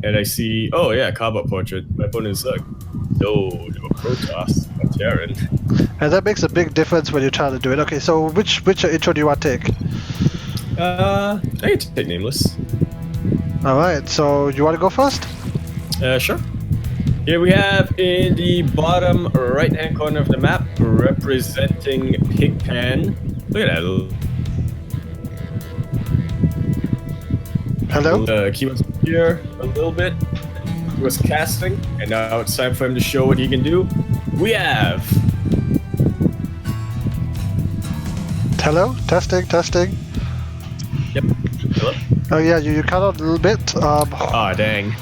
and I see, oh yeah, combat portrait. My opponent is no Protoss, a Terran. And that makes a big difference when you're trying to do it. Okay, so which intro do you want to take? I can take Nameless. Alright, so you want to go first? Sure. Here we have in the bottom right-hand corner of the map, representing Pigpan. Look at that. Hello? He was here a little bit. He was casting, and now it's time for him to show what he can do. We have... Hello? Testing. Yep. Hello? Oh yeah, you cut out a little bit. Aw, dang.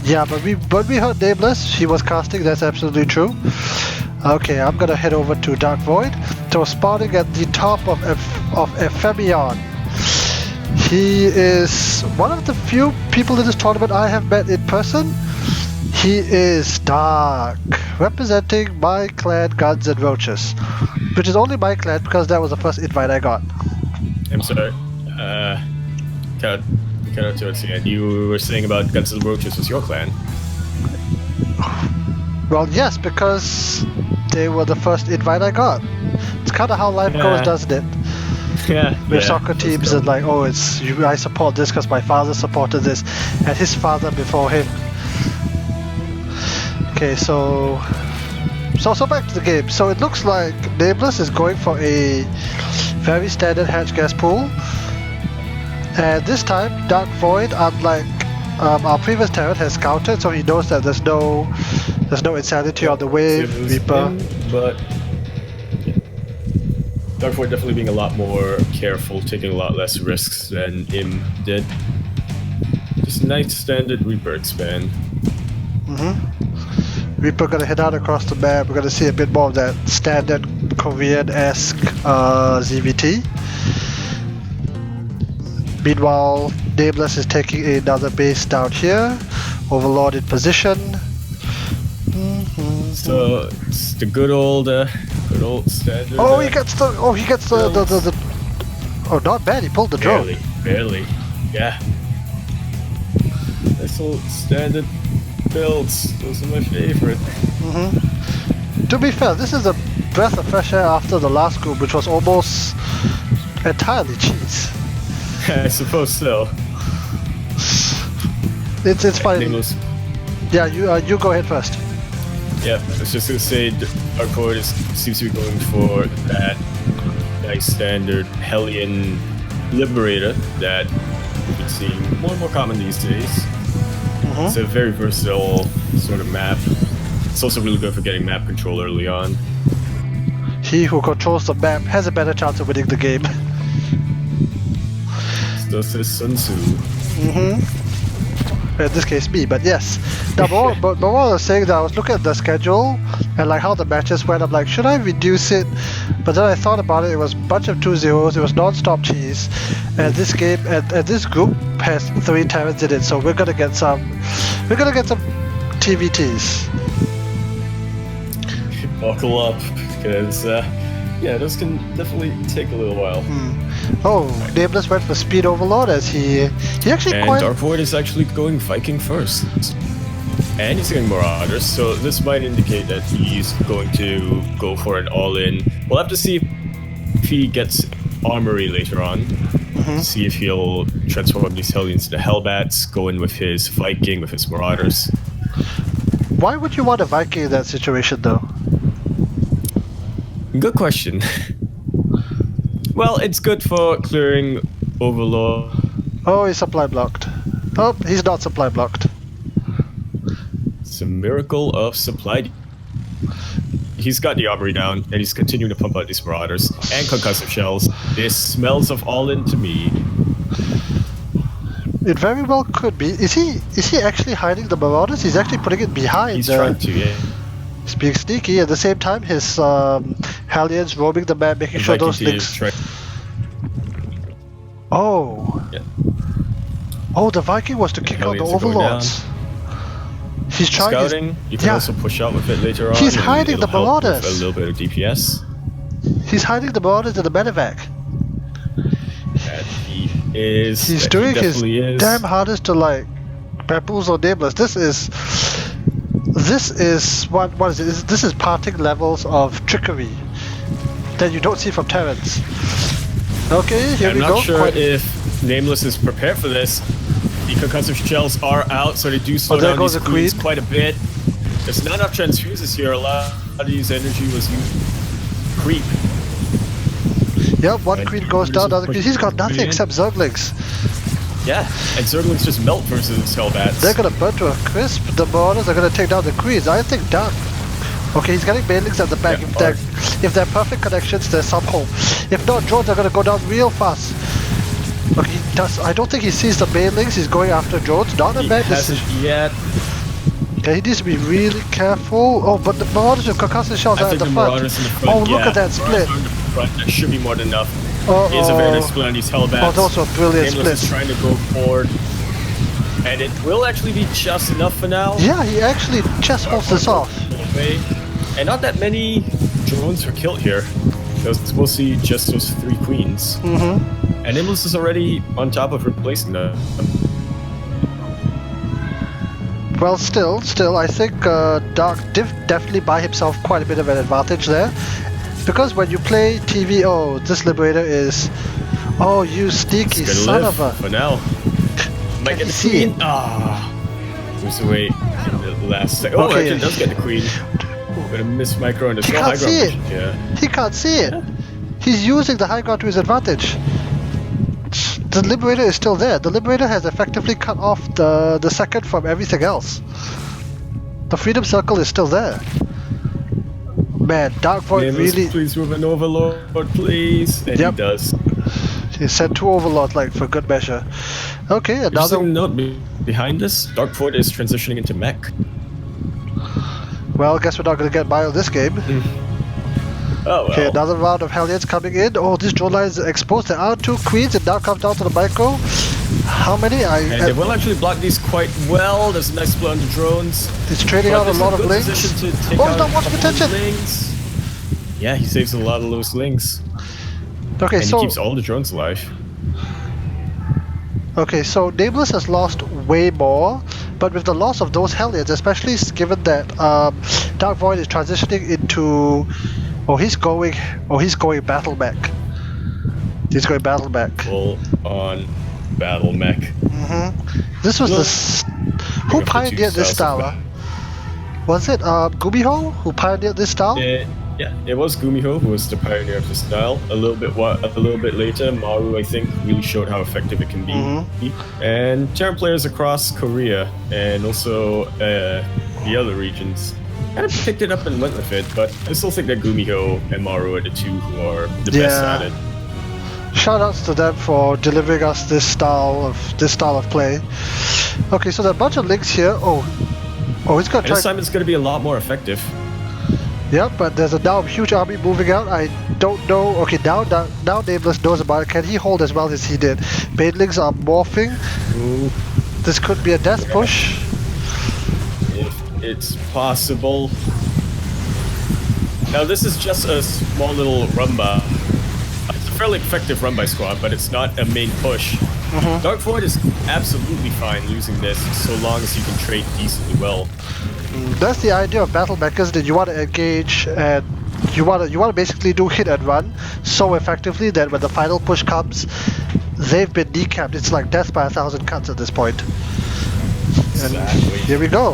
Yeah, but when we heard Nameless, she was casting, that's absolutely true. Okay, I'm gonna head over to Dark Void. So spawning at the top of Ephemion. He is one of the few people in this tournament I have met in person. He is Dark, representing my clan Guns and Roaches. Which is only my clan because that was the first invite I got. I'm sorry. Cut out towards the end. You were saying about Guns N' Roaches was your clan. Well, yes, because they were the first invite I got. It's kind of how life goes, doesn't it? Yeah. With soccer teams and like, oh, it's you. I support this because my father supported this, and his father before him. Okay, so back to the game. So it looks like Nameless is going for a very standard hatch gas pool. And this time, Dark Void, unlike our previous Terran, has scouted, so he knows that there's no insanity on the wave, Reaper. But Dark Void definitely being a lot more careful, taking a lot less risks than Im did. Just nice standard Reaper expand. Reaper gonna head out across the map. We're gonna see a bit more of that standard Korean-esque ZVT. Meanwhile, Nameless is taking another base down here. Overlord in position. So it's the good old standard. Oh, he gets the. Oh, not bad. He pulled the drone. Barely. Yeah. Nice old standard builds. Those are my favorite. To be fair, this is a breath of fresh air after the last group, which was almost entirely cheese. I suppose so. It's fine. Nameless. Yeah, you go ahead first. Yeah, I was just gonna say Dark Void seems to be going for that nice standard Hellion Liberator that we've been seeing more and more common these days. It's a very versatile sort of map. It's also really good for getting map control early on. He who controls the map has a better chance of winning the game. So says Sun Tzu. In this case, me, but yes. Now, but what I was saying that I was looking at the schedule and like how the matches went. I'm like, should I reduce it? But then I thought about it. It was a bunch of 2-0s. It was non-stop cheese, and this game and this group has 3 Terrans in it. So we're gonna get some. We're gonna get some TVTs. Buckle up, because those can definitely take a little while. Oh, Nameless went for Speed Overlord as he actually and quite... Dark Void is actually going Viking first. And he's getting Marauders, so this might indicate that he's going to go for an all-in. We'll have to see if he gets Armory later on. See if he'll transform these Hellions into Hellbats, go in with his Viking, with his Marauders. Why would you want a Viking in that situation, though? Good question. Well, it's good for clearing Overlord. Oh, he's supply blocked. Oh, he's not supply blocked. It's a miracle of supply. He's got the Armory down, and he's continuing to pump out these Marauders and concussive shells. This smells of all-in to me. It very well could be. Is he actually hiding the Marauders? He's actually putting it behind. He's trying to, yeah. He's being sneaky. At the same time, his Hellions roaming the map, making sure those things. Oh. Yeah. Oh, the Viking was to kick out the Overlords. He's trying. Scouting. You can also push out with it later on. He's hiding the Marauders. A little bit of DPS. He's hiding the Marauders in the medevac. And he is. He's doing his damn hardest to like Bamboozle Nameless. This is what is it? This is parting levels of trickery that you don't see from Terrans. Okay, here I'm we go. not sure if Nameless is prepared for this. The concussive shells are out, so they do slow there down goes these the queens queen. quite a bit. There's not enough transfuses here. A lot of these energy was used. Creep. Yep, one And queen goes down, another queen. He's got nothing queen. except Zerglings. Yeah, and Zerglings just melt versus Hellbats. They're gonna burn to a crisp. The Marauders are gonna take down the queens. I think Dark. Okay, he's getting Banelings at the back. Yeah, If they're perfect connections, there's some hope. If not, drones are gonna go down real fast. Okay, he does. I don't think he sees the Banelings. He's going after drones. Not a He bad hasn't decision. yet. Okay, he needs to be really careful. Oh, but the Marauders with concussive shells I are at think the the front. Marauders in the front. Oh, look yeah. at that split. Marauders in the front. That should be more than enough. Oh, He is a very nice split on these Hellbats. Oh, those were brilliant Nameless is splits. trying to go forward. And it will actually be just enough for now. Yeah, he actually just holds this off. Away. And not that many drones were killed here. It was mostly just those 3 queens. Mm-hmm. And Nameless is already on top of replacing them. Well, still, I think Dark did definitely buy himself quite a bit of an advantage there. Because when you play TV, oh, this Liberator is... Oh, you sneaky It's son gonna of a... live for now. Might get the see queen. Ah. Moves away in the last second. Oh, Okay. actually does get the queen. Gonna miss micro and He still can't high ground see it. vision. Yeah. He can't see it. He's using the high ground to his advantage. The Liberator is still there. The Liberator has effectively cut off the second from everything else. The Freedom Circle is still there. Man, Dark Void Nameless, really... please move an overlord, please. And Yep. he does. He sent 2 Overlords, like, for good measure. Okay, another... Interesting note behind this, Dark Void is transitioning into mech. Well, guess we're not going to get Bio this game. Oh well. Okay, another round of Hellions coming in. Oh, this drone line is exposed. There are 2 queens. It now comes down to the micro. How many? And they will actually block these quite well. There's a nice split on the drones. It's trading But out a this is lot of good links. position to take Oh, out he's not a watching couple of attention. links. Yeah, he saves a lot of those links. Okay, And so... he keeps all the drones alive. Okay, so Nameless has lost way more, but with the loss of those Hellions, especially given that Dark Void is transitioning into... Oh, he's going battle mech. He's going battle mech. Full on battle mech. This was Well, who up the pioneered this 2000 style? Was it Gumiho who pioneered this style? Yeah, it was Gumiho who was the pioneer of the style. A little bit later, Maru, I think, really showed how effective it can be. And Terran players across Korea and also the other regions kind of picked it up and went with it. But I still think that Gumiho and Maru are the 2 who are the best at it. Shoutouts to them for delivering us this style of play. Okay, so there are a bunch of links here. Oh, he's gonna And try. this time it's going to be a lot more effective. Yeah, but there's a now huge army moving out. I don't know. Okay, now Nameless knows about it. Can he hold as well as he did? Banelings are morphing. Ooh, This could be a death push. if it's possible. Now this is just a small little rumba. It's a fairly effective run by squad, but it's not a main push. Dark Void is absolutely fine losing this so long as you can trade decently well. That's the idea of battle mechas, that you want to engage and you want to basically do hit and run so effectively that when the final push comes, they've been kneecapped. It's like death by 1,000 cuts at this point. And Exactly. here we go.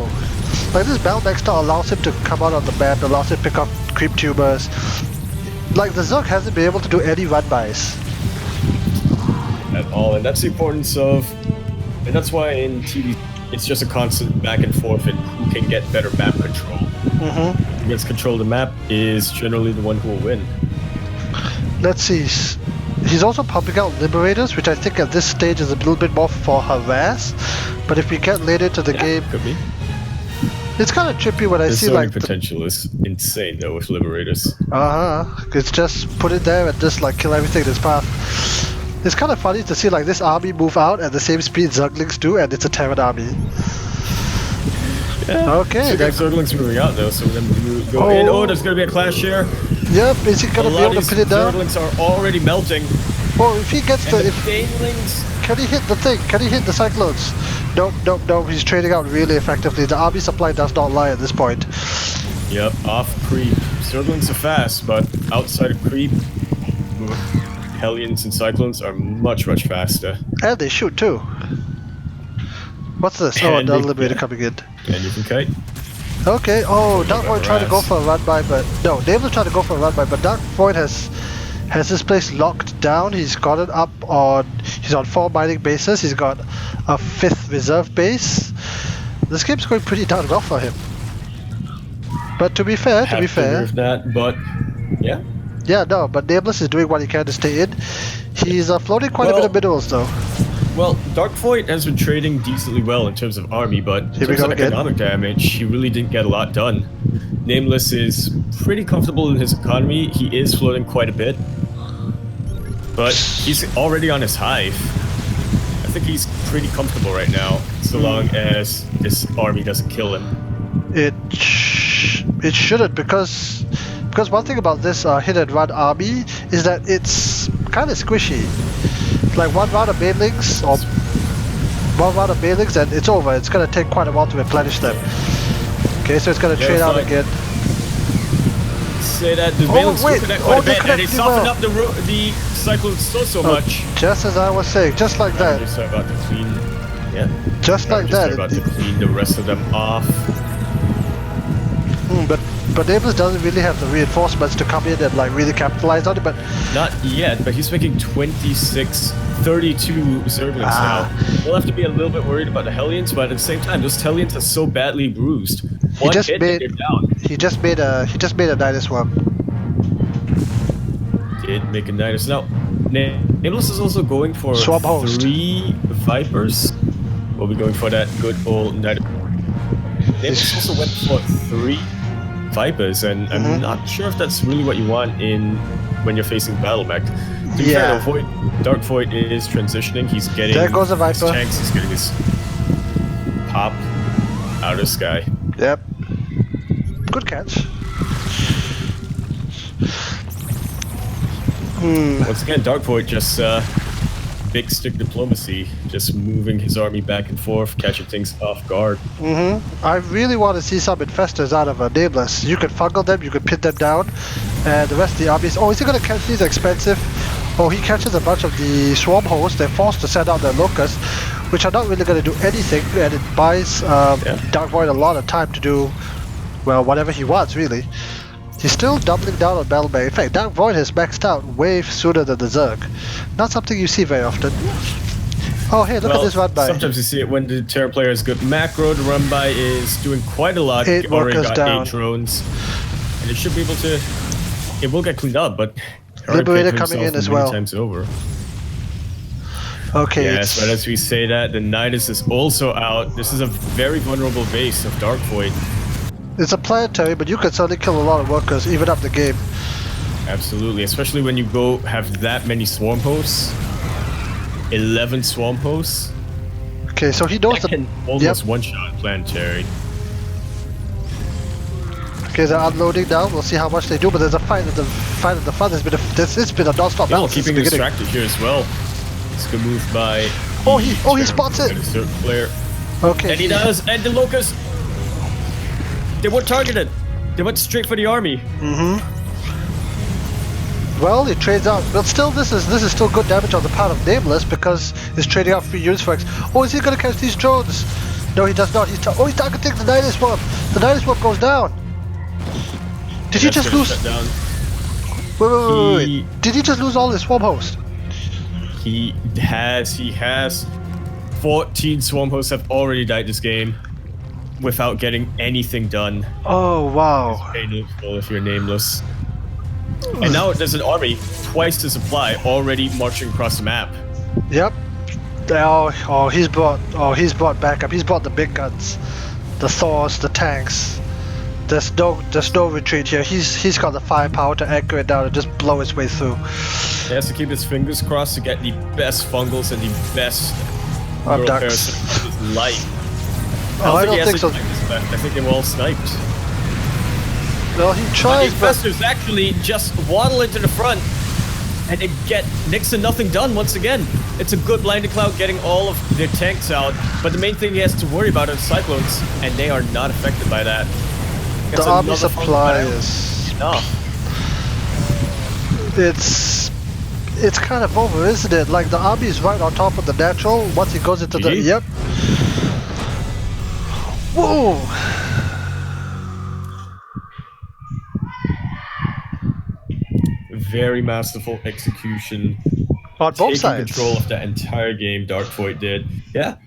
Like this battle mech style allows him to come out on the map, allows him to pick up creep tubers. Like the Zerg hasn't been able to do any run-bys. At all, and that's the importance of, and that's why in TV it's just a constant back and forth and who can get better map control. Who gets control of the map is generally the one who will win. Let's see. He's also pumping out Liberators, which I think at this stage is a little bit more for harass. But if we get later into the game, Could be. it's kind of trippy when I The see zoning like potential is insane though with Liberators. It's just put it there and just like kill everything in its path. It's kind of funny to see like this army move out at the same speed Zerglings do, and it's a Terran army. Yeah. Okay, So Zerglings moving out though, so we're gonna go in. Oh, there's gonna be a clash here. Yep, is he A gonna be lot able of to these pin it down? Zerglings are already melting. Well, if he gets And the the Banelings can he hit the thing? Can he hit the Cyclones? Nope, nope, nope. He's trading out really effectively. The army supply does not lie at this point. Yep, off creep. Zerglings are fast, but outside of creep, Hellions and Cyclones are much, much faster. And they shoot too. What's this? Oh, another Liberator coming in. And you can kite. Okay, oh, Dark Void tried to go for a run by, but no, David tried to go for a run by, but Dark Void has this place locked down. He's got it up on, he's on 4 mining bases. He's got a 5th reserve base. This game's going pretty darn well for him. But to be fair, With that, but yeah. Yeah, no, but Nameless is doing what he can to stay in. He's floating quite a bit of minerals though. Well, Dark Void has been trading decently well in terms of army, but in terms of economic damage, he really didn't get a lot done. Nameless is pretty comfortable in his economy. He is floating quite a bit, but he's already on his hive. I think he's pretty comfortable right now, so long as this army doesn't kill him. It shouldn't, because one thing about this hit and run army is that it's kind of squishy. Like one round of banelings and it's over. It's gonna take quite a while to replenish them. Okay, so it's gonna trade out again. Say that the banelings reconnect quite a bit, and they softened up the Cyclones so much. Just as I was saying, just like that. Just about to clean, just like that. About to clean the rest of them off. But Nameless doesn't really have the reinforcements to come in and like really capitalize on it, but not yet, but he's making 32 Zerglings now. We'll have to be a little bit worried about the Hellions, but at the same time, those Hellions are so badly bruised. One hit and they're down. He just made a Nidus Swarm. Did make a Nidus. Now, Nameless is also going for Swamp Host. 3 Vipers. We'll be going for that good old Nidus. Nameless also went for 3 Vipers, and I'm not sure if that's really what you want when you're facing battle mech. To be fair, Dark Void is transitioning. He's getting there goes a Viper. His tanks. He's getting his pop out of the sky. Yep. Good catch. Once again, Dark Void just big stick diplomacy, just moving his army back and forth, catching things off guard. I really want to see some infestors out of Nameless. You can fungal them, you can pin them down, and the rest of the armies. Oh, is he going to catch these expensive? Oh, he catches a bunch of the swarm hosts. They're forced to send out their locusts, which are not really going to do anything, and it buys Dark Void a lot of time to do, well, whatever he wants, really. He's still doubling down on Battle Mech. In fact, Dark Void has maxed out way sooner than the Zerg. Not something you see very often. Oh, hey, look at this run by. Sometimes you see it when the Terra player is good. Macro, the run by is doing quite a lot. 8 workers got down. 8 drones. And it should be able to... It will get cleaned up, but... Liberator coming in as well. Times over. Okay. Yes, but as we say that, the Nidus is also out. This is a very vulnerable base of Dark Void. It's a planetary, but you can certainly kill a lot of workers, even up the game. Absolutely, especially when you have that many swarm hosts. 11 swarm hosts. Okay, so he knows that can almost one-shot planetary. Okay, they're unloading now. We'll see how much they do, but there's a fight at the front. It's been a non-stop battle. Keeping distracted here as well. It's a good move by. He spots it. Player. Okay. And he does. And the Locust. They weren't targeted. They went straight for the army. Well, it trades out, but still, this is still good damage on the part of Nameless because he's trading out free units for X. Oh, is he gonna catch these drones? No, he does not. He's targeting the Nidus Swarm. The Nidus Swarm goes down. Did he just lose? Wait. Did he just lose all his swarm hosts? He has 14 swarm hosts have already died this game without getting anything done. Oh, wow. It's painful if you're Nameless. And now there's an army, twice the supply, already marching across the map. Yep. He's brought backup. He's brought the big guns, the Thors, the tanks. There's no retreat here. He's got the firepower to anchor it down and just blow his way through. He has to keep his fingers crossed to get the best fungals and the best ducks of his life. I don't think so. I think they were all sniped. Well, he tries, but... The infestors actually just waddle into the front. and they get next to nothing done once again. It's a good Blinding Cloud getting all of their tanks out, but the main thing he has to worry about are Cyclones, and they are not affected by that. The army supply is... enough. It's kind of over, isn't it? Like, the army is right on top of the natural once it goes into the... GG. Yep. Whoa! Very masterful execution. On both Taking sides. control of that entire game, Dark Void did. Yeah.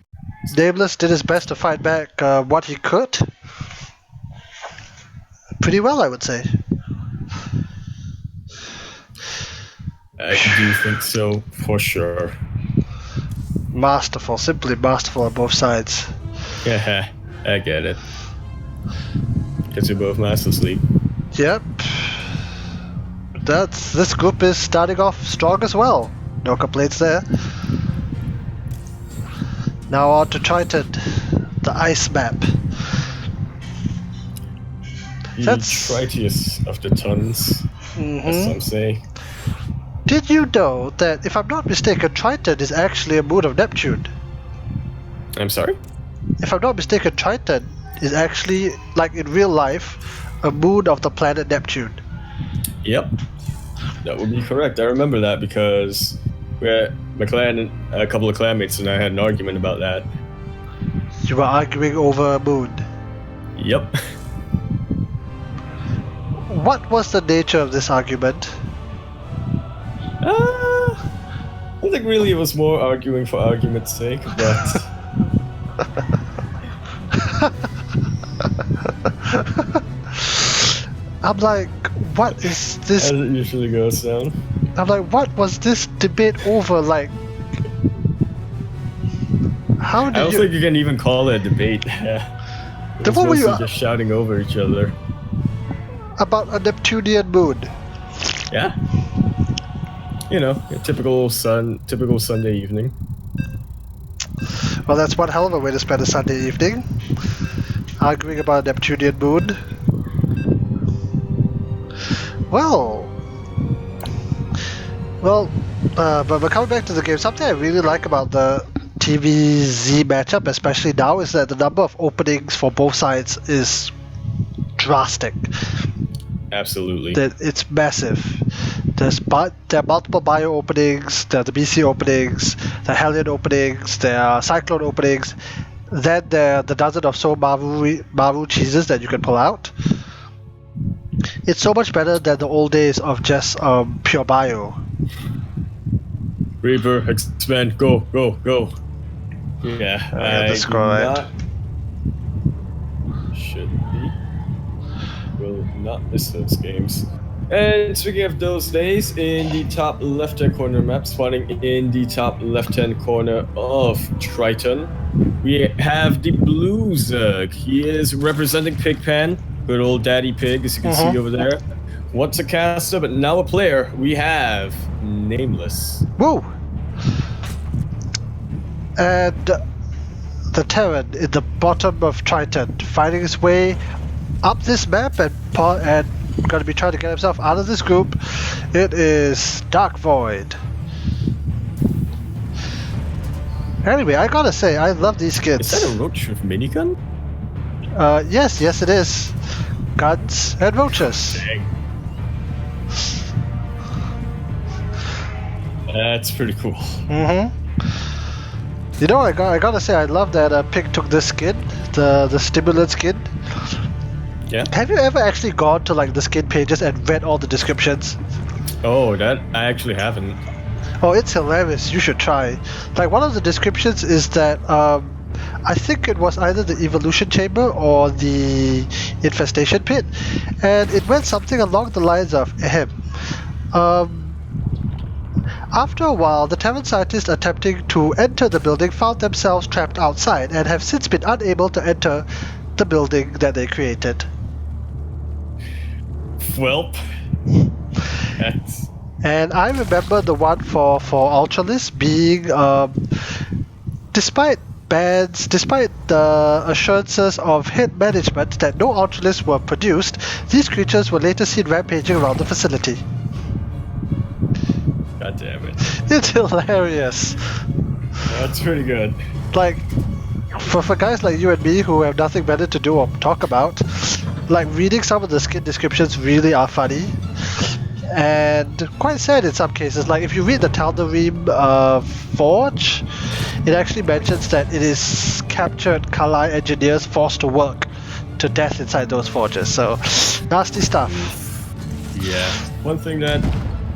Nameless did his best to fight back what he could. Pretty well, I would say. I do think so, for sure. Masterful, simply masterful on both sides. Yeah, I get it. Because you're both Master Sleep. Yep. This group is starting off strong as well. No complaints there. Now on to Triton, the ice map. The That's- tritiest of the tons, as some say. Did you know that, if I'm not mistaken, Triton is actually a moon of Neptune? I'm sorry? If I'm not mistaken, Triton is actually, like in real life, a moon of the planet Neptune. Yep. That would be correct. I remember that because my clan, a couple of clanmates and I had an argument about that. You were arguing over a moon. Yep. What was the nature of this argument? I think really it was more arguing for argument's sake, but... I'm like, what is this? as it usually goes down. I'm like, what was this debate over? Like, how I did don't you? think you can even call it a debate. It was what were you- mostly just shouting over each other. About a Neptunian moon? Yeah. You know, a typical Sunday evening. Well, that's one hell of a way to spend a Sunday evening. Arguing about a Neptunian moon. Well, but coming back to the game, something I really like about the TVZ matchup, especially now, is that the number of openings for both sides is drastic. Absolutely. That it's massive. There are multiple bio openings, there are the BC openings, the Hellion openings, there are Cyclone openings, then there are the dozen or so Maru cheeses that you can pull out. It's so much better than the old days of just pure bio. Reaper, expand, go, go, go. Yeah, I let's do go ahead. not... Should be. Will not miss those games. And speaking of those days, in the top left-hand corner map, spawning in the top left-hand corner of Triton, we have the Blue Zerg. He is representing Pigpan, good old Daddy Pig, as you can see over there. Once a caster, but now a player, we have Nameless. Woo! And the Terran in the bottom of Triton, finding his way up this map and going to be trying to get himself out of this group. It is Dark Void. Anyway, I gotta say, I love these skins. Is that a roach with minigun? Yes, it is. Guns and roaches. Dang. That's pretty cool. You know, I gotta say, I love that Pig took this skin, the stimulant skin. Yeah. Have you ever actually gone to like the skin pages and read all the descriptions? Oh, that I actually haven't. Oh, it's hilarious. You should try. Like, one of the descriptions is that I think it was either the evolution chamber or the infestation pit, and it went something along the lines of after a while, the Terran scientists attempting to enter the building found themselves trapped outside and have since been unable to enter the building that they created. Welp. That's... And I remember the one for Ultralisk being, despite bans, despite the assurances of hit management that no Ultralisks were produced, these creatures were later seen rampaging around the facility. God damn it. It's hilarious. That's pretty good. Like, for guys like you and me who have nothing better to do or talk about, like reading some of the skin descriptions really are funny. And quite sad in some cases. Like if you read the Tal'Darim Forge, it actually mentions that it is captured Kalai engineers forced to work to death inside those forges. So nasty stuff. Yeah. One thing that,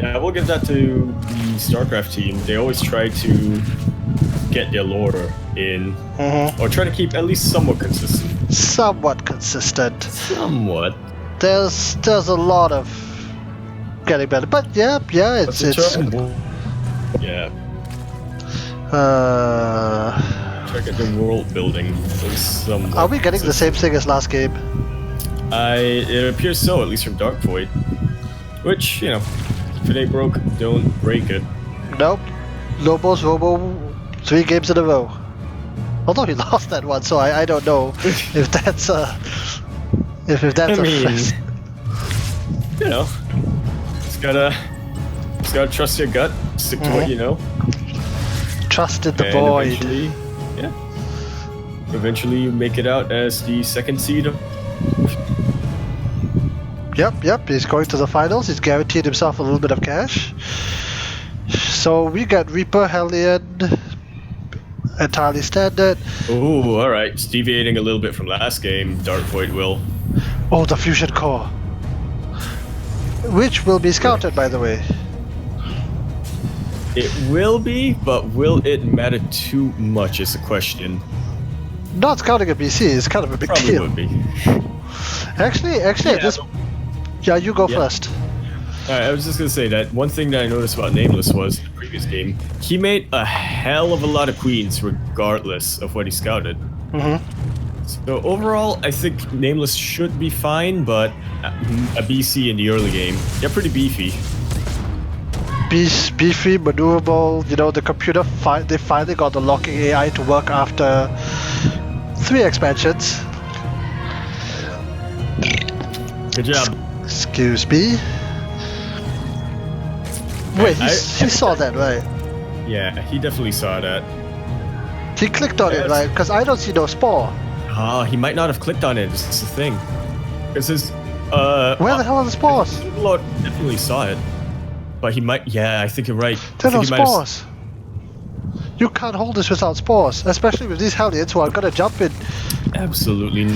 yeah, we'll give that to the StarCraft team. They always try to get their lore in, or try to keep at least somewhat consistent. Somewhat consistent. Somewhat. There's a lot of getting better, but yeah, it's yeah. Try to get the world building. Somewhat are we getting the same thing as last game? It appears so, at least from Dark Void. Which, you know, if it ain't broke, don't break it. Nope. Lobos Robo 3 games in a row. Although he lost that one, so I don't know if that's if that's I mean, a you know, just gotta trust your gut, stick to what you know. Trusted the And void. Eventually you make it out as the second seed. Yep, he's going to the finals. He's guaranteed himself a little bit of cash. So we got Reaper, Hellion, entirely standard. Ooh, alright. It's deviating a little bit from last game. Dark Void will. Oh, the Fusion Core. Which will be scouted, by the way. It will be, but will it matter too much is the question. Not scouting a BC is kind of a big Probably deal. would be. Actually, yeah, you go first. Alright, I was just gonna say that one thing that I noticed about Nameless was in the previous game, he made a hell of a lot of queens regardless of what he scouted. So overall, I think Nameless should be fine, but a BC in the early game, they're pretty beefy. Beefy, maneuverable, you know, the computer, they finally got the locking AI to work after 3 expansions. Good job. Excuse me. Wait, he saw that, right? Yeah, he definitely saw that. He clicked on it, right? Because I don't see no spore. Ah, he might not have clicked on it, this is the thing. Because his, where the hell are the spores? Lord definitely saw it. But he might, yeah, I think you're right. There are no spores. You can't hold this without spores, especially with these Hellions who are gonna jump in. Absolutely.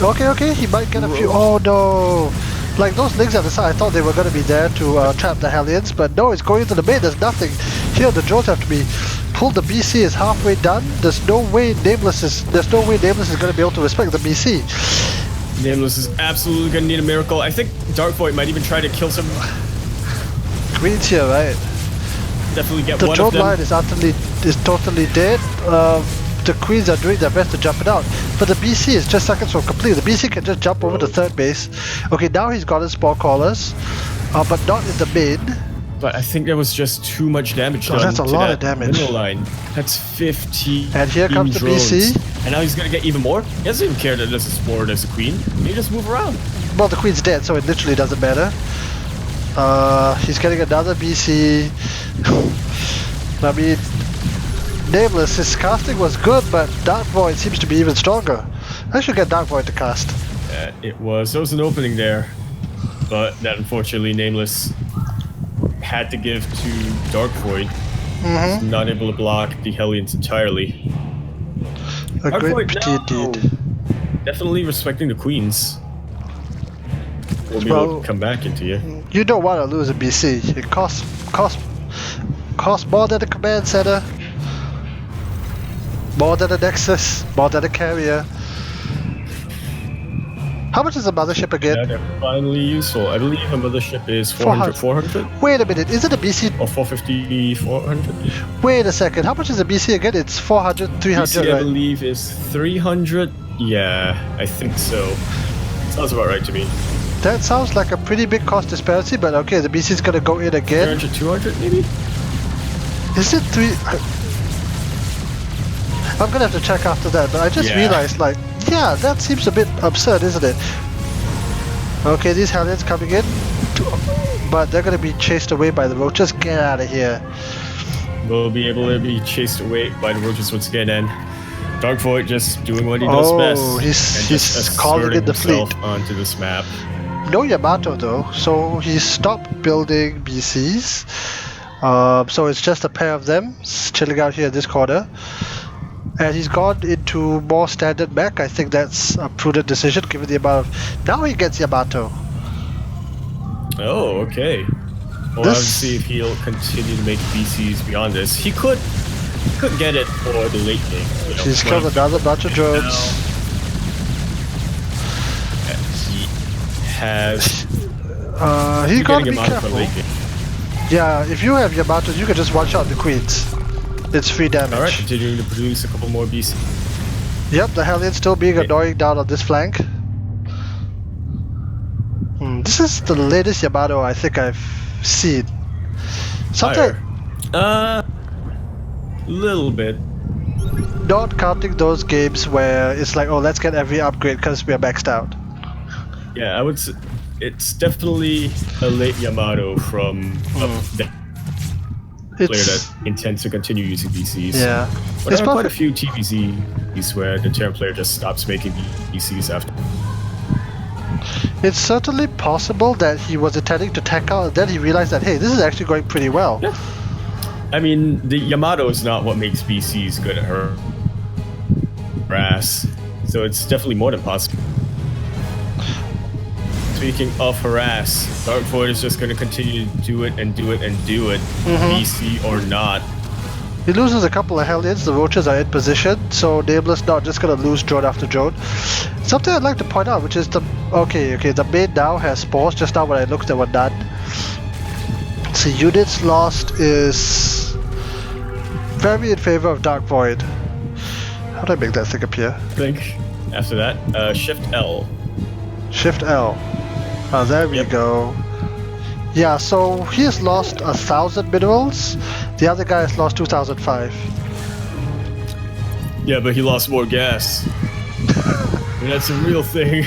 Okay, he might get a few. Oh no! Like those links at the side, I thought they were gonna be there to trap the Hellions, but no, it's going into the main. There's nothing. Here, the drones have to be pulled. The BC is halfway done. There's no way Nameless is gonna be able to respect the BC. Nameless is absolutely gonna need a miracle. I think Dark Void might even try to kill some Queens here, right? Definitely get the one of them. The drone line is totally dead. The Queens are doing their best to jump it out, but the BC is just seconds from complete. The BC can just jump over to third base. Okay, now he's gotten Spore Callers, but not in the main. But I think there was just too much damage done. That's a lot of damage. Middle line. That's 15. And here comes the drones. BC. And now he's gonna get even more. He doesn't even care that there's a Spore, there's a Queen. He just move around. Well, the Queen's dead, so it literally doesn't matter. He's getting another BC. I mean, Nameless, his casting was good, but Dark Void seems to be even stronger. I should get Dark Void to cast. There was an opening there, but that unfortunately Nameless had to give to Dark Void. He's not able to block the Hellions entirely. A Dark great Void pity indeed. Definitely respecting the Queens. We'll be able to come back into you. You don't want to lose a BC. It costs more than a command center, more than a Nexus, more than a carrier. How much is a mothership again? Yeah, they're finally useful. I believe a mothership is 400. Wait a minute, is it a BC? Or 450, 400? Wait a second, how much is a BC again? It's 400, 300, BC, right? I believe is 300. Yeah, I think so. Sounds about right to me. That sounds like a pretty big cost disparity, but okay, the BC is gonna go in again. 300, 200 maybe? Is it 3? I'm gonna have to check after that, but I just realized, like, yeah, that seems a bit absurd, isn't it? Okay, these Hellions coming in. but they're gonna be chased away by the roaches. Get out of here. Will be able to be chased away by the roaches once again, and Dark Void just doing what he does best. Oh, and he's just calling in the asserting fleet. himself onto this map. No Yamato though, so he stopped building BCs. So it's just a pair of them chilling out here in this corner. And he's gone into more standard mech. I think that's a prudent decision given the amount of... Now he gets Yamato. Oh, okay. We'll have to see if he'll continue to make BCs beyond this. He could get it for the late game. You know, He's killed another bunch of drones. He has... He gotta be getting him out for careful. late game. Yeah, if you have Yamato, you can just one-shot the queens. It's free damage. Alright, continuing to produce a couple more BCs. Yep, the Hellion still being annoying down on this flank. This is the latest Yamato I think I've seen. Something Little bit. not counting those games where it's like, oh, let's get every upgrade because we are maxed out. Yeah, I would say it's definitely a late Yamato from the player that intends to continue using BCs. Yeah. But It's there are quite a probably- few TVZs where the Terran player just stops making BCs after. It's certainly possible that he was intending to tech out and then he realized that, hey, this is actually going pretty well. Yeah. I mean, the Yamato is not what makes BCs good at harass, so it's definitely more than possible. Speaking of harass, Dark Void is just going to continue to do it and do it and do it, BC or not. He loses a couple of Hellions, the roaches are in position, so Nameless not just gonna lose drone after drone. Something I'd like to point out, which is the the main now has spores. Just now when I looked, they were none. So units lost is very in favor of Dark Void. How do I make that thing appear? I think after that, Shift L. Shift L. Oh, there we go. Yeah, so he has lost 1,000 minerals. The other guy has lost 2,005. Yeah, but he lost more gas. I mean, that's a real thing.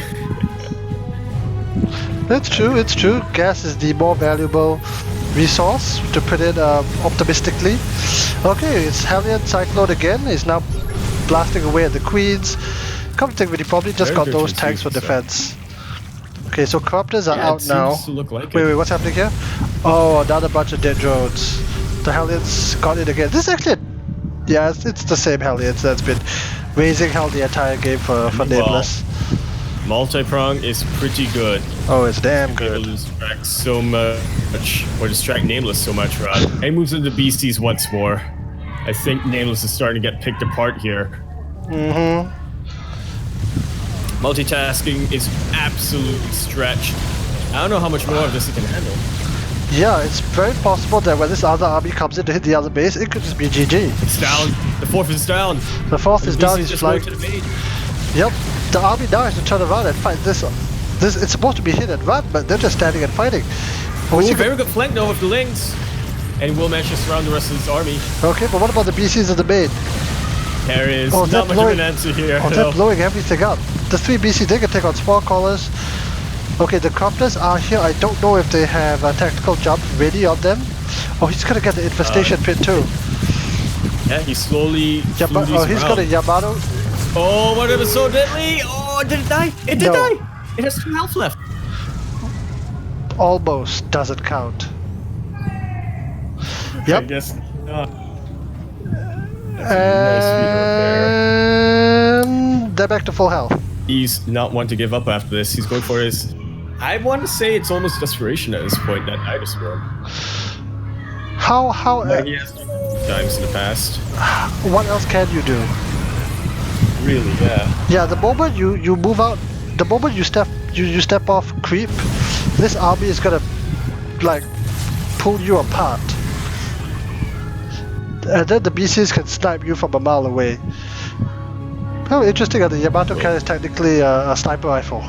It's true, it's true. Gas is the more valuable resource, to put it optimistically. Okay, it's Hellion Cyclone again. He's now blasting away at the Queens. Come to think of it, he probably just Very got those tanks for confused, defense. Okay, so Corruptors are Yeah, out it now. seems to look like Wait, it. what's happening here? Oh, another bunch of dead drones. The Hellions got it again. This is actually, it's the same Hellions that's been raising hell the entire game for Nameless. Multi-prong is pretty good. Oh, it's damn Able good. to distract so much, or distract Nameless so much, rather. And he moves into BCs once more. I think Nameless is starting to get picked apart here. Multitasking is absolutely stretched. I don't know how much more of this he can handle. Yeah, it's very possible that when this other army comes in to hit the other base, it could just be GG. It's down. The fourth is down. The fourth is down, BC's he's just flying. going to the main. Yep, the army now has to turn around and fight this. It's supposed to be hit and run, but they're just standing and fighting. Oh, very good flank though with the Lings. And will manage to surround the rest of his army. Okay, but what about the BCs in the main? There is Oh, not they're much blowing- of an answer here. Oh, they're blowing everything up. The 3 BC, they can take on Spore Callers. Okay, the Corruptors are here. I don't know if they have a tactical jump ready on them. Oh, he's gonna get the infestation pit too. Yeah, he slowly Yeah, flew but these he's around. got a Yamato. Oh, what it was so deadly! Oh, did it die? It did No. die! It has 2 health left. Almost doesn't count. I Yep. guess. And they're back to full health. He's not one to give up after this. He's going for his. I want to say it's almost desperation at this point, that Nidus Swarm. How Like he has times in the past. what else can you do? Really, yeah. Yeah, the moment you move out, the moment you step off creep, this army is gonna like pull you apart. And then the BCs can snipe you from a mile away. Oh, interesting that the Yamato carries technically a sniper rifle.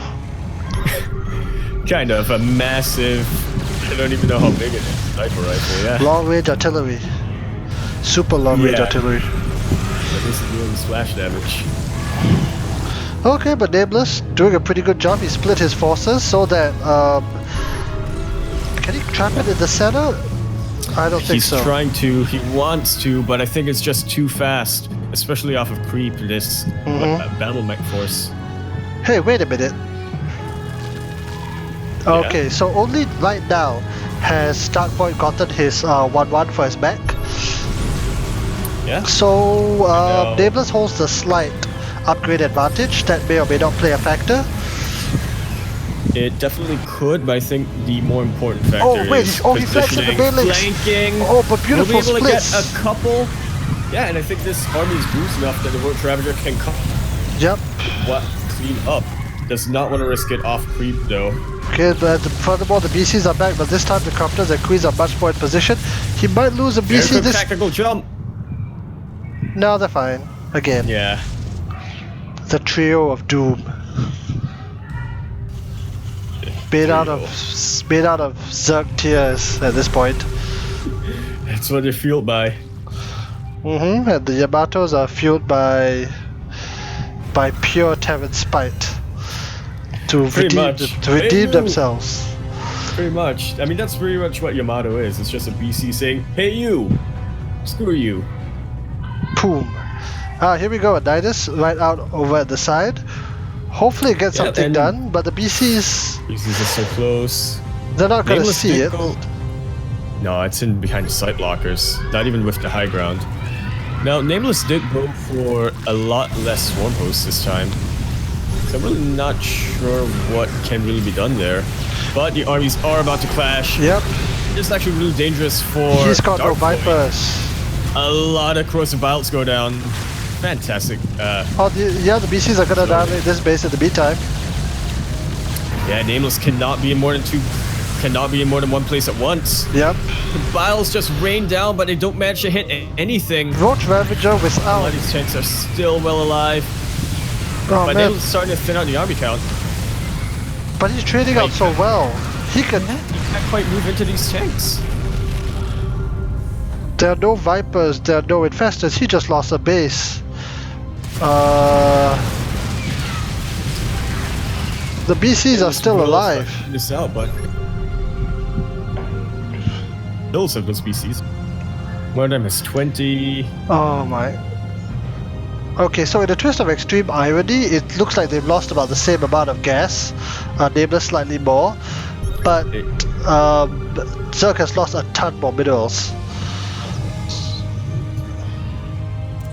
Kind of a massive. I don't even know how big it is. Sniper rifle, yeah. Long range artillery. Super long range Yeah. artillery. But this is doing splash damage. Okay, but Nameless doing a pretty good job. He split his forces so that can he trap it in the center? I don't think He's so. trying to, he wants to, but I think it's just too fast, especially off of creep, this battle mech force. Hey, wait a minute. Okay, so only right now has Darkvoid gotten his 1-1 for his mech. Yeah. So No. Nameless holds the slight upgrade advantage that may or may not play a factor. It definitely could, but I think the more important factor Oh, wait, is he flanks at the positioning, main links. flanking. Oh, but beautiful We'll be able to get splits. a couple. Yeah, and I think this army is bruised enough that the Roach Ravager can Yep. clean up. Does not want to risk it off creep though. Okay, but furthermore, the BCs are back, but this time the Copters and Queens are much more in position. He might lose a Very BC quick this... tactical jump. No, they're fine. Again, Yeah. the trio of doom. Made out of Zerg tears at this point. That's what they're fueled by. And the Yamatos are fueled by pure Terran spite to Pretty redeem, much. to redeem Hey, you. themselves. Pretty much. I mean, that's pretty much what Yamato is. It's just a BC saying, "Hey you, screw you." Boom. Here we go, Nidus right out over at the side. Hopefully it gets Yeah, something and- done, but the BCs, BCs are so close. they're not gonna Nameless see did it. go- No, it's in behind the sight lockers. Not even with the high ground. Now, Nameless did go for a lot less swarm hosts this time. So I'm really not sure what can really be done there. But the armies are about to clash. Yep, It's actually really dangerous for he's got no Darkvoid. Vipers. A lot of corrosive violets go down. Fantastic. Oh, the BCs are gonna dominate this base in the meantime. Yeah, Nameless cannot be in more than one place at once. Yep. The vials just rain down, but they don't manage to hit anything. Roach Ravager A without. lot of these tanks are still well alive. Oh But man, Nameless is starting to thin out the army count. but he's trading out so well. He can. You can't quite move into these tanks. There are no Vipers, there are no Infestors. He just lost a base. The BCs are still alive. This out, but those of those species. One of them is 20. Oh my. Okay, so in a twist of extreme irony, it looks like they've lost about the same amount of gas, Nameless slightly more, but Zerg has lost a ton more minerals.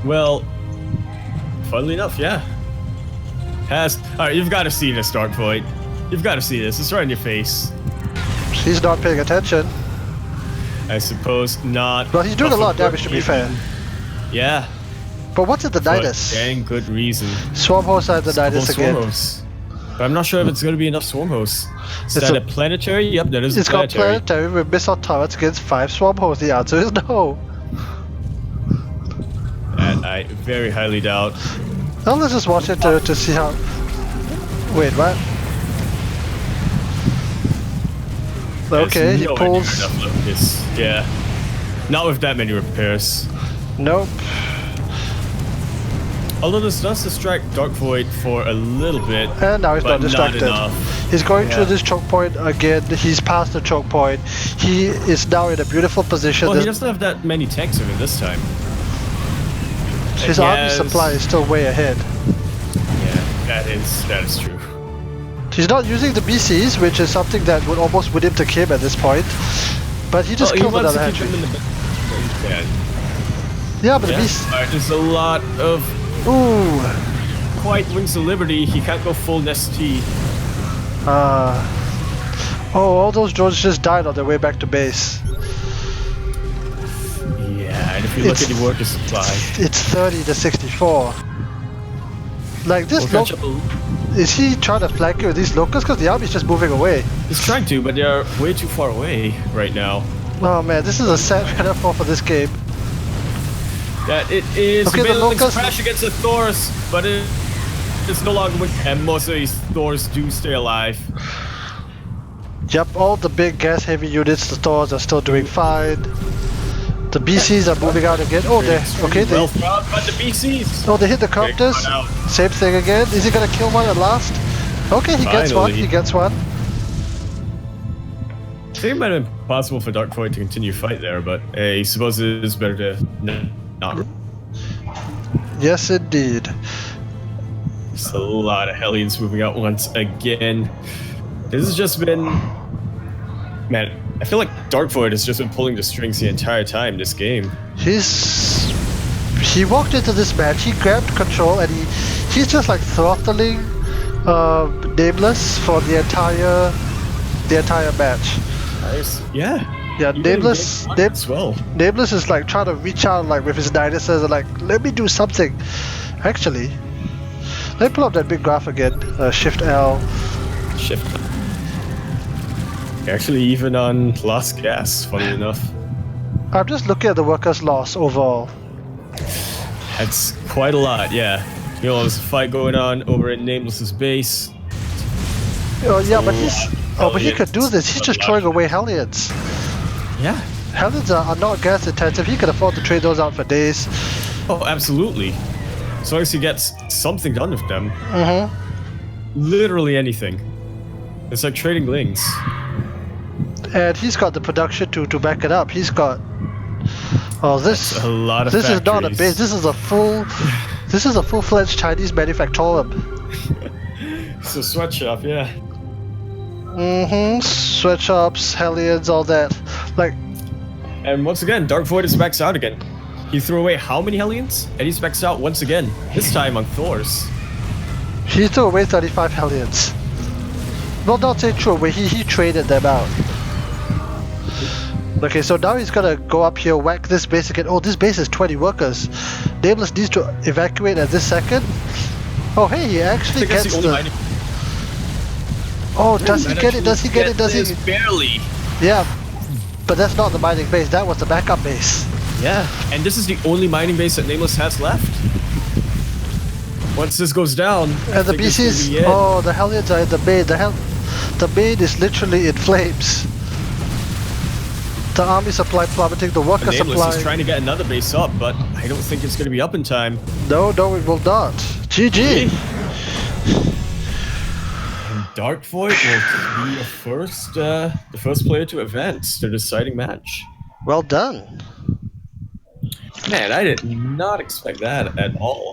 Well, funnily enough, yeah. Alright, you've got to see this, Darkvoid. You've got to see this. It's right in your face. He's not paying attention. I suppose not. Well, he's doing a lot of damage, to be fair. Yeah. But what's at the For Nidus? dang good reason. Swarm hosts at the Nidus Couple swarm again. hosts. But I'm not sure if it's going to be enough swarm hosts. Is It's that a- a planetary? Yep, that is It's a got planetary. planetary with missile turrets against 5 swarm hosts. The answer is no. That I very highly doubt. Now let's just watch it to see how. Wait, what? Okay, There's he no pulls. enough Lucas. Yeah. Not with that many repairs. Nope. Although this does distract Darkvoid for a little bit. And now he's but not distracted. enough. He's going Yeah. through this choke point again. He's past the choke point. He is now in a beautiful position. Well, he There's- doesn't have that many tanks with him this time. His He army has- supply is still way ahead. Yeah, that is true. He's not using the BCs, which is something that would almost win him to Kim at this point. But he just Well, killed he wants another to keep hatchery. him in the Yeah, but the yeah. beast. Alright, there's a lot of Ooh. quite Wings of Liberty. He can't go full Nest T. Oh, all those drones just died on their way back to base. Yeah, and if you look It's- at the worker supply, It's 30 to 64. Like this, we'll catch up is he trying to flank it with these locals? Because the army's just moving away. He's trying to, but they're way too far away right now. Oh man, this is a sad metaphor for this game. That it is. Okay, the Buildings locust- crash against the Thors, but it's no longer with. And most of these Thors do stay alive. Yep, all the big gas heavy units, the Thors are still doing fine. The BCs are moving out again. Oh, they okay. Well, but the BCs. Oh, they hit the copters. cut out. Same thing again. Is he gonna kill one at last? Okay, he gets one. Finally. He gets one. I think it might have been possible for Dark Void to continue fight there, but I suppose it is better to not. Yes, indeed. There's a lot of Hellions moving out once again. This has just been... Man, I feel like Dark Void has just been pulling the strings the entire time this game. He walked into this match, he grabbed control, and he's just like throttling Nameless for the entire match. Nice. Yeah. Yeah, Nameless as well. Nameless is like trying to reach out like with his Dynasts and like, let me do something. Actually, let me pull up that big graph again. Shift L. Shift. Actually, even on Last Gas, funny enough. I'm just looking at the workers' loss overall. That's quite a lot, yeah. You know, there's a fight going on over at Nameless's base. Oh yeah, but he could do this. He's just throwing away Hellions. Yeah. Hellions are not gas intensive. He could afford to trade those out for days. Oh, absolutely. As long as he gets something done with them. Mm-hmm. Literally anything. It's like trading links. And he's got the production to back it up. He's got... Oh, this... That's a lot of This factories. is not a base. This is a full... This is a full-fledged Chinese manufactorium. It's a sweatshop, yeah. Mm-hmm. Sweatshops, Hellions, all that. Like... And once again, Dark Void is maxed out again. He threw away how many Hellions? And he's maxed out once again. This time on Thor's. He threw away 35 Hellions. Well, not say true, but he traded them out. Okay, so now he's gonna go up here, whack this base again. Oh, this base is 20 workers. Nameless needs to evacuate at this second. Oh, hey, he actually gets the... Oh, does he get it? Does he get it? Does he? Barely. Yeah, but that's not the mining base. That was the backup base. Yeah, and this is the only mining base that Nameless has left. Once this goes down, And the BCs... Oh, the Hellions are in the main. The main is literally in flames. The army supply plummeting, the worker Nameless supply... is trying to get another base up, but I don't think it's going to be up in time. No, it will not. GG! And Dark Void will be the first player to advance the deciding match. Well done. Man, I did not expect that at all.